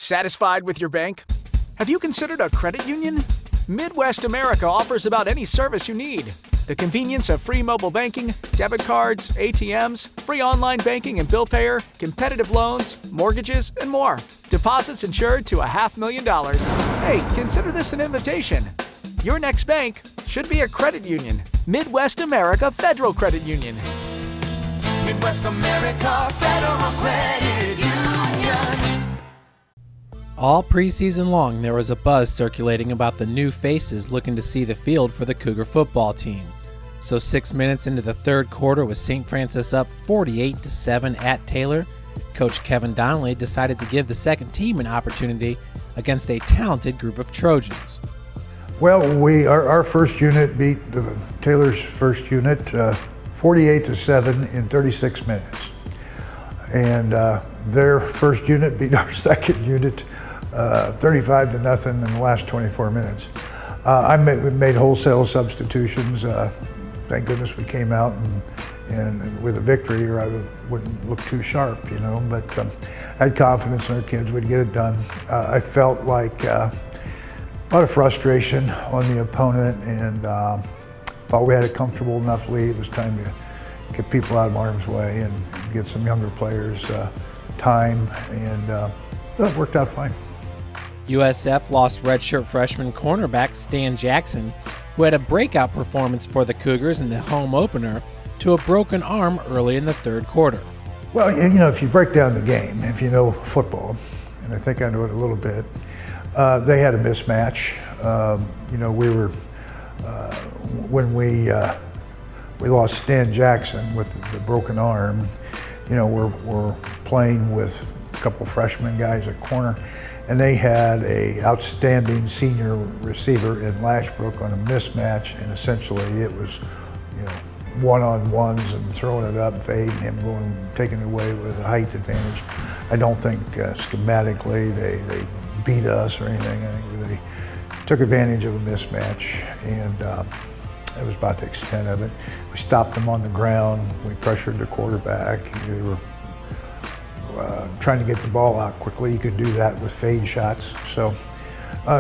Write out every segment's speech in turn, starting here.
Satisfied with your bank? Have you considered a credit union? Midwest America offers about any service you need. The convenience of free mobile banking, debit cards, ATMs, free online banking and bill payer, competitive loans, mortgages, and more. Deposits insured to $500,000. Hey, consider this an invitation. Your next bank should be a credit union. Midwest America Federal Credit Union. Midwest America Federal Credit Union. All preseason long, there was a buzz circulating about the new faces looking to see the field for the Cougar football team. So 6 minutes into the third quarter with St. Francis up 48-7 at Taylor, Coach Kevin Donnelly decided to give the second team an opportunity against a talented group of Trojans. Well, our first unit beat Taylor's first unit 48-7 in 36 minutes. And their first unit beat our second unit 35-0 in the last 24 minutes. We made wholesale substitutions. Thank goodness we came out and with a victory, or I wouldn't look too sharp, you know. But I had confidence in our kids; we'd get it done. I felt like a lot of frustration on the opponent, and thought we had a comfortable enough lead. It was time to get people out of harm's way and get some younger players time, and that worked out fine. USF lost redshirt freshman cornerback Stan Jackson, who had a breakout performance for the Cougars in the home opener, to a broken arm early in the third quarter. Well, you know, if you break down the game, if you know football, and I think I know it a little bit, they had a mismatch. You know, we were, when we lost Stan Jackson with the broken arm, you know, we're playing with a couple freshman guys at corner, and they had a outstanding senior receiver in Lashbrook on a mismatch, and essentially it was, you know, one-on-ones and throwing it up, fade, and him going, taking it away with a height advantage. I don't think schematically they beat us or anything. I think they took advantage of a mismatch, and that was about the extent of it. We stopped them on the ground. We pressured the quarterback. They were trying to get the ball out quickly. You could do that with fade shots. So,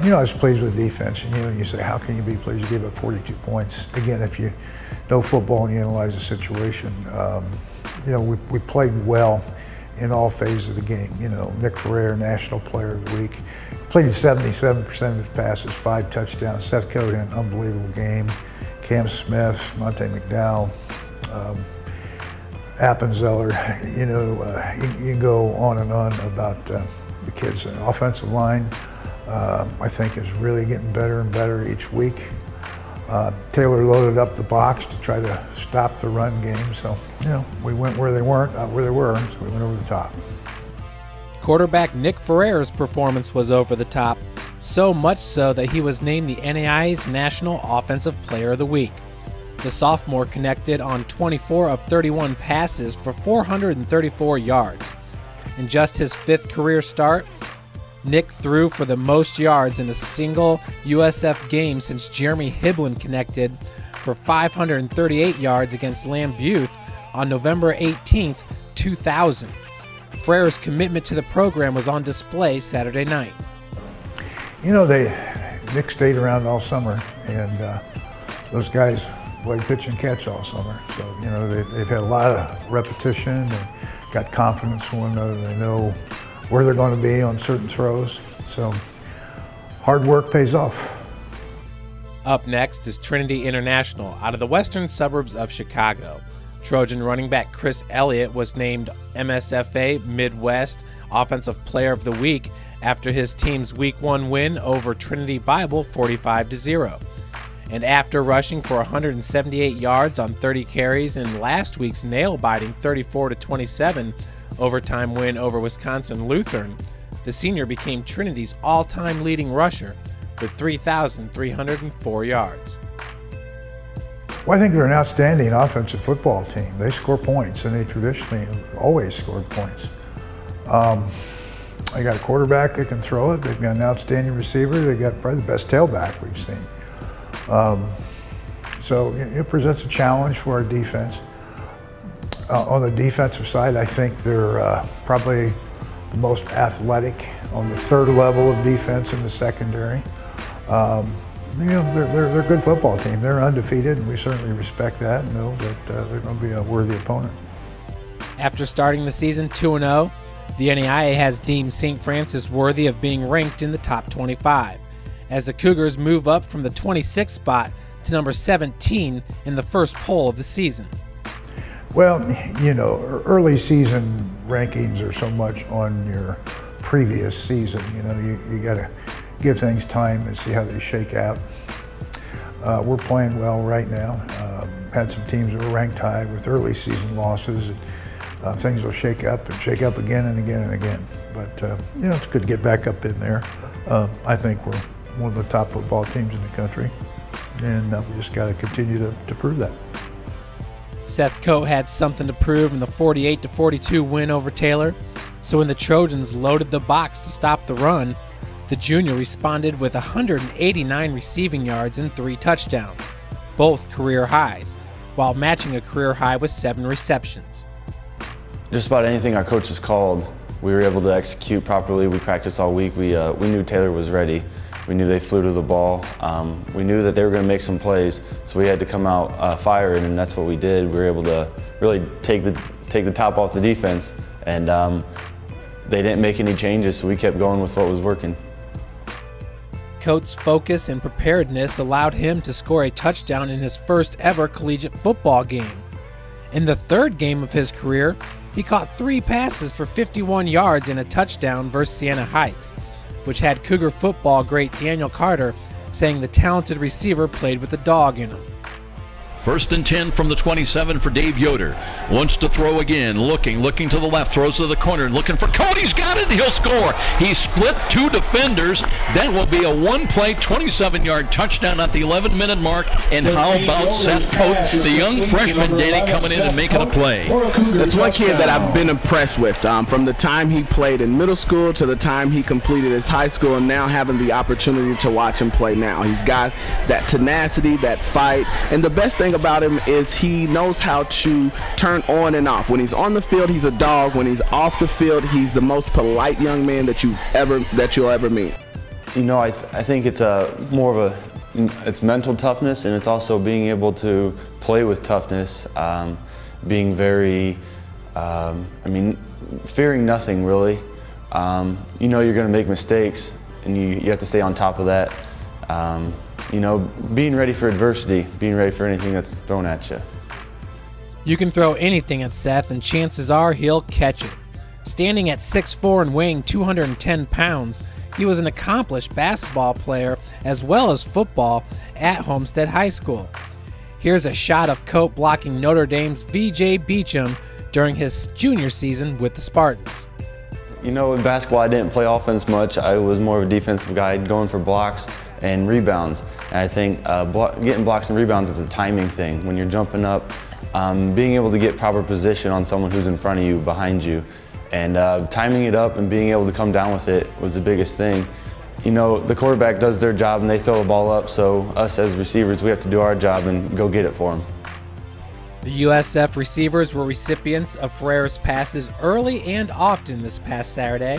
you know, I was pleased with the defense. And, you know, you say, how can you be pleased? You gave up 42 points. Again, if you know football and you analyze the situation, you know, we played well in all phases of the game. You know, Nick Ferrer, National Player of the Week, played 77% of his passes, 5 touchdowns. Seth Coate had an unbelievable game. Cam Smith, Monte McDowell, Appenzeller, you know, you can go on and on about the kids. The offensive line, I think, is really getting better and better each week. Taylor loaded up the box to try to stop the run game, so, you know, we went where they weren't, not where they were, so we went over the top. Quarterback Nick Ferrer's performance was over the top, so much so that he was named the NAIA's National Offensive Player of the Week. The sophomore connected on 24 of 31 passes for 434 yards. In just his 5th career start, Nick threw for the most yards in a single USF game since Jeremy Hibbeln connected for 538 yards against Lambuth on November 18, 2000. Ferrer's commitment to the program was on display Saturday night. You know, Nick stayed around all summer, and those guys played pitch and catch all summer. So, you know, they've had a lot of repetition and got confidence in one another. They know where they're going to be on certain throws. So hard work pays off. Up next is Trinity International out of the western suburbs of Chicago. Trojan running back Chris Elliott was named MSFA Midwest Offensive Player of the Week after his team's Week 1 win over Trinity Bible 45-0. And after rushing for 178 yards on 30 carries in last week's nail-biting 34-27 overtime win over Wisconsin Lutheran, the senior became Trinity's all-time leading rusher with 3,304 yards. Well, I think they're an outstanding offensive football team. They score points, and they traditionally always scored points. They got a quarterback that can throw it. They've got an outstanding receiver. They got probably the best tailback we've seen. So it presents a challenge for our defense. On the defensive side, I think they're probably the most athletic on the third level of defense in the secondary. You know, they're a good football team. They're undefeated, and we certainly respect that and know that they're going to be a worthy opponent. After starting the season 2-0, the NAIA has deemed St. Francis worthy of being ranked in the top 25, as the Cougars move up from the 26th spot to number 17 in the first poll of the season. Well, you know, early season rankings are so much on your previous season. You know, you got to give things time and see how they shake out. We're playing well right now. Had some teams that were ranked high with early season losses. And, things will shake up again and again and again. But you know, it's good to get back up in there. I think we're one of the top football teams in the country, and we just got to continue to prove that. Seth Coate had something to prove in the 48-42 win over Taylor, so when the Trojans loaded the box to stop the run, the junior responded with 189 receiving yards and 3 touchdowns, both career highs, while matching a career high with 7 receptions. Just about anything our coaches called, we were able to execute properly. We practiced all week. We knew Taylor was ready. We knew they flew to the ball. We knew that they were going to make some plays, so we had to come out firing, and that's what we did. We were able to really take the top off the defense, and they didn't make any changes, so we kept going with what was working. Coates' focus and preparedness allowed him to score a touchdown in his first ever collegiate football game. In the third game of his career, he caught 3 passes for 51 yards and a touchdown versus Siena Heights, which had Cougar football great Daniel Carter saying the talented receiver played with a dog in him. 1st and 10 from the 27 for Dave Yoder. Wants to throw again, looking to the left, throws to the corner, looking for Coate. He's got it, and he'll score. He split 2 defenders. That will be a 1-play, 27-yard touchdown at the 11-minute mark. And how about Seth Coate, the young freshman, Danny, coming in and making a play? That's one kid that I've been impressed with from the time he played in middle school to the time he completed his high school, and now having the opportunity to watch him play now. He's got that tenacity, that fight, and the best thing about him is he knows how to turn on and off. When he's on the field, he's a dog. When he's off the field, he's the most polite young man that you'll ever meet. You know, I think it's more of it's mental toughness, and it's also being able to play with toughness, being very, fearing nothing really. You know you're going to make mistakes, and you have to stay on top of that. You know, being ready for adversity, being ready for anything that's thrown at you. You can throw anything at Seth, and chances are he'll catch it. Standing at 6'4" and weighing 210 pounds, he was an accomplished basketball player as well as football at Homestead High School. Here's a shot of Coate blocking Notre Dame's V.J. Beecham during his junior season with the Spartans. You know, in basketball, I didn't play offense much. I was more of a defensive guy, going for blocks and rebounds. And I think getting blocks and rebounds is a timing thing. When you're jumping up, being able to get proper position on someone who's in front of you, behind you, and timing it up and being able to come down with it was the biggest thing. You know, the quarterback does their job and they throw the ball up, so us as receivers, we have to do our job and go get it for them. The USF receivers were recipients of Ferrer's passes early and often this past Saturday.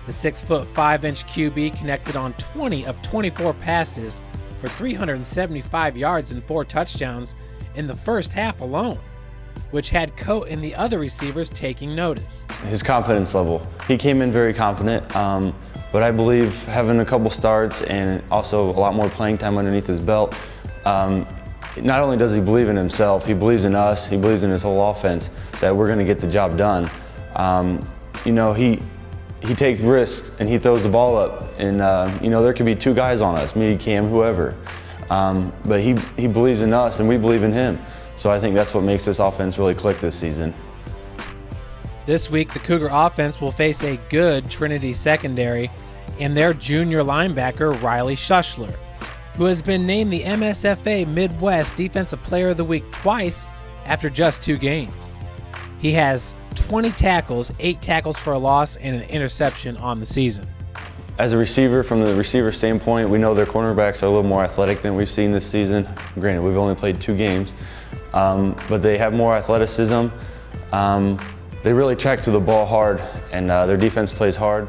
The 6'5" QB connected on 20 of 24 passes for 375 yards and 4 touchdowns in the first half alone, which had Coate and the other receivers taking notice. His confidence level. He came in very confident, but I believe having a couple starts and also a lot more playing time underneath his belt, not only does he believe in himself, he believes in us, he believes in his whole offense, that we're going to get the job done. You know, he takes risks and he throws the ball up, and you know, there could be 2 guys on us, me, Cam, whoever. But he believes in us and we believe in him. So I think that's what makes this offense really click this season. This week, the Cougar offense will face a good Trinity secondary and their junior linebacker, Riley Schuschler, who has been named the MSFA Midwest Defensive Player of the Week twice after just 2 games. He has 20 tackles, 8 tackles for a loss, and an interception on the season. As a receiver, from the receiver standpoint, we know their cornerbacks are a little more athletic than we've seen this season. Granted, we've only played 2 games, but they have more athleticism. they really track to the ball hard, and their defense plays hard.